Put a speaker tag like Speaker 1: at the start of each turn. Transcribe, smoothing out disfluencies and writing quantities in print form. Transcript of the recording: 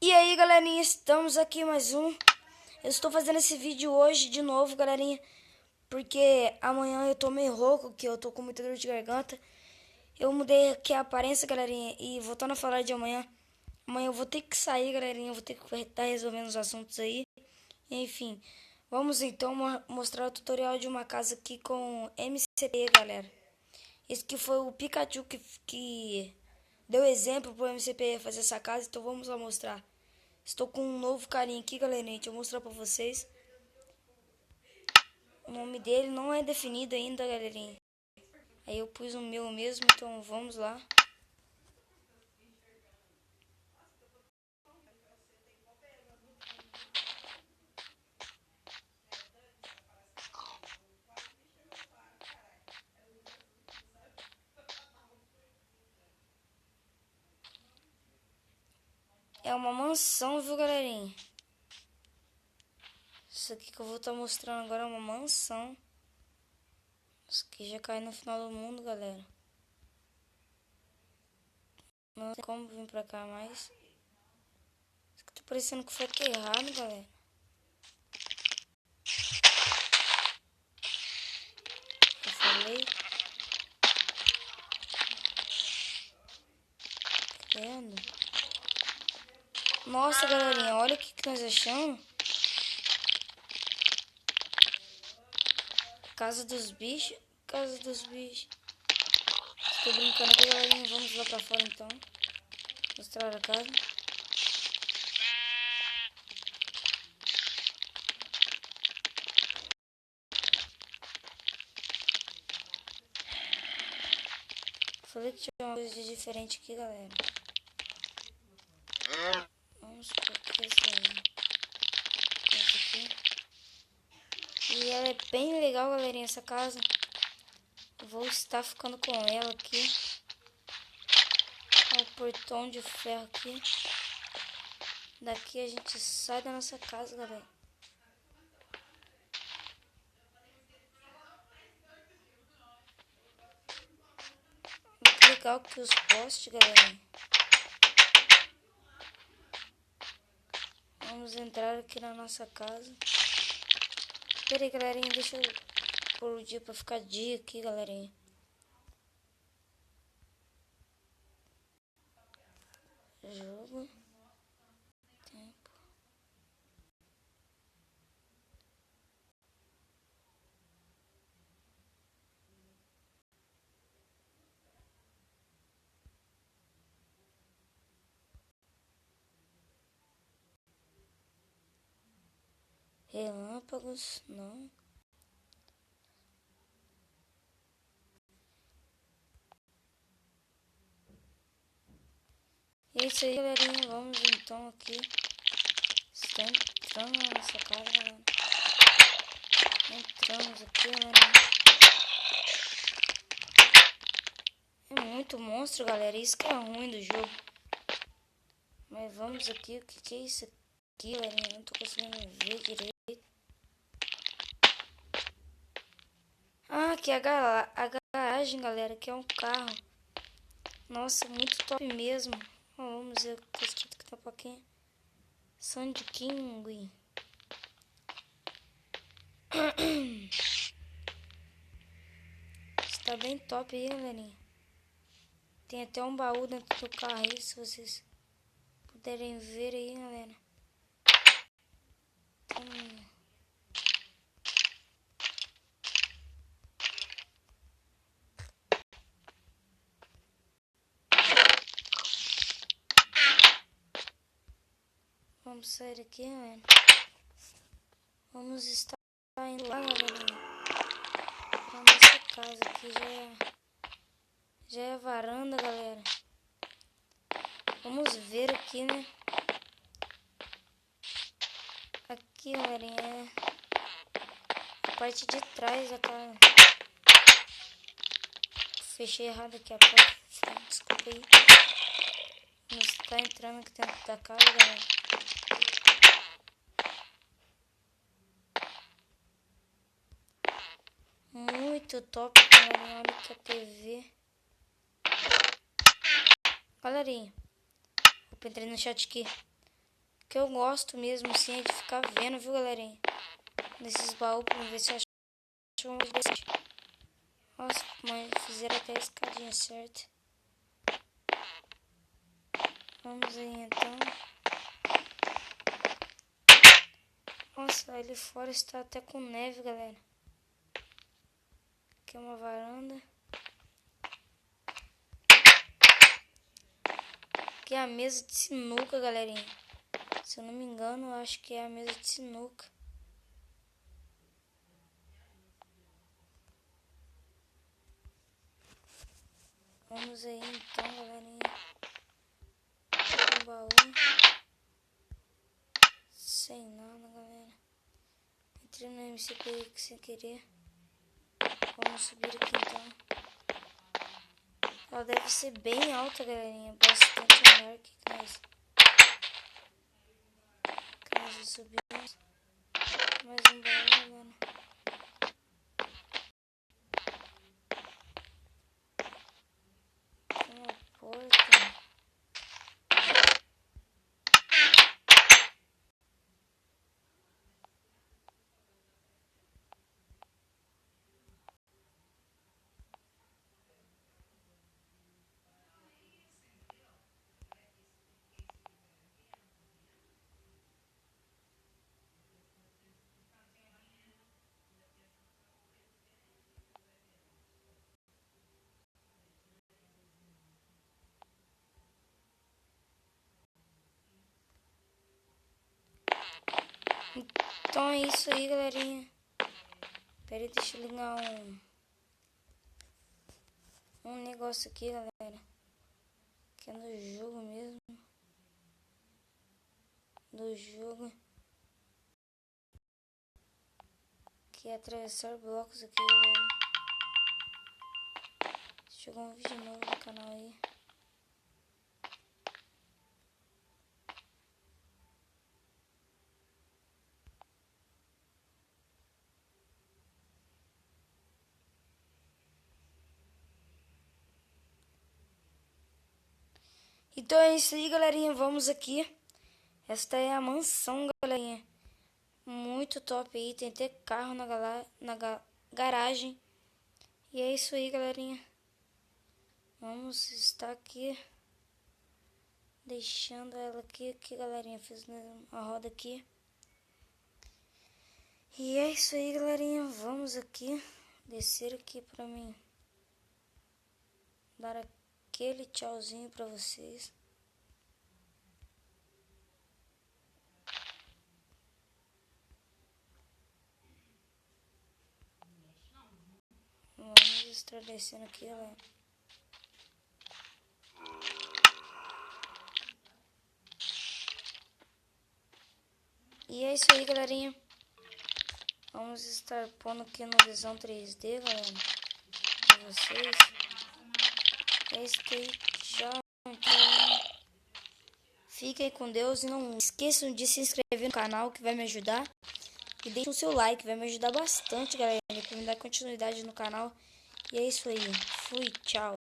Speaker 1: E aí, galerinha, estamos aqui mais um. Eu estou fazendo esse vídeo hoje de novo, galerinha, porque amanhã eu tô meio rouco, que eu tô com muita dor de garganta. Eu mudei aqui a aparência, galerinha, e voltando a falar de amanhã. Amanhã eu vou ter que sair, galerinha, eu vou ter que estar resolvendo os assuntos aí. Enfim, vamos então mostrar o tutorial de uma casa aqui com MCP, galera. Esse que foi o Pikachu que deu exemplo pro MCP fazer essa casa, então vamos lá mostrar. Estou com um novo carinha aqui, galerinha. Deixa eu mostrar pra vocês. O nome dele não é definido ainda, galerinha. Aí eu pus o meu mesmo, então vamos lá. É uma mansão, viu, galerinha? Isso aqui que eu vou estar mostrando agora é uma mansão. Isso aqui já cai no final do mundo, galera. Não tem como vir pra cá mais. Isso aqui tá parecendo que foi errado, galera. Eu falei. Credo. Nossa, galerinha, olha o que nós achamos. Casa dos bichos. Casa dos bichos. Tô brincando aqui, galerinha. Vamos lá pra fora então. Mostrar a casa. Falei que tinha uma coisa de diferente aqui, galera. Vamos colocar isso aí. Essa aqui. E ela é bem legal, galerinha, essa casa. Eu vou estar ficando com ela aqui. Olha o portão de ferro aqui. Daqui a gente sai da nossa casa, galera. Muito legal que os postes, galera. Vamos entrar aqui na nossa casa. Pera aí, galerinha, deixa eu pôr o dia pra ficar dia aqui, galerinha. Jogo. Tempo. Relâmpagos, não. É isso aí, galerinha. Vamos então aqui. Está entrando na nossa casa, galera. Entramos aqui, galera. É muito monstro, galera. Isso que é ruim do jogo. Mas vamos aqui. O que é isso aqui, galera? Não tô conseguindo ver direito. Ah, aqui é a garagem, galera. Que é um carro. Nossa, muito top mesmo. Vamos ver o que escrito que tá pra quem. Sand King. Está bem top aí, galerinha. Tem até um baú dentro do carro aí, se vocês puderem ver aí, galera. Vamos sair aqui, galera. Vamos estar indo lá, galerinha. Pra nossa casa aqui já é a varanda, galera. Vamos ver aqui, né? Aqui, galerinha, é a parte de trás da casa. Fechei errado aqui a porta. Desculpa aí. Vamos estar entrando aqui dentro da casa, galera. Muito top, galerinha. Olha aqui a TV. Galerinha, eu entrei no chat aqui. que eu gosto mesmo, assim, é de ficar vendo, viu, galerinha? Nesses baús pra ver se eu acho mais decente. Nossa, mas fizeram até a escadinha certa. Vamos aí, então. Nossa, ali fora está até com neve, galera. Aqui é uma varanda. Aqui é a mesa de sinuca, galerinha. Se eu não me engano, eu acho que é a mesa de sinuca. Vamos aí então, galerinha. Um baú. Sem nada, galera. Entrei no MCP aqui sem querer. Vamos subir aqui então. Ela deve ser bem alta, galerinha. Bastante andar aqui que nós subimos. Mais um baú, galera. Tem uma porta. Então é isso aí, galerinha. Pera aí, deixa eu ligar um negócio aqui, galera. Que é no jogo mesmo. Do jogo. Que é atravessar blocos aqui, galera. Chegou um vídeo novo no canal aí. Então é isso aí, galerinha. Vamos aqui. Esta é a mansão, galerinha. Muito top aí. Tem até carro na garagem. E é isso aí, galerinha. Vamos estar aqui. Deixando ela aqui, galerinha. Fiz uma roda aqui. E é isso aí, galerinha. Vamos aqui. Descer aqui pra mim. Dar aquele tchauzinho pra vocês. Vamos estar descendo aqui, galera. E é isso aí, galerinha. Vamos estar pondo aqui no visão 3D, galera. Pra vocês. É isso aí. Tchau. Então, fiquem com Deus e não esqueçam de se inscrever no canal, que vai me ajudar. E deixem o seu like, vai me ajudar bastante, galera, para me dar continuidade no canal. E é isso aí. Fui, tchau.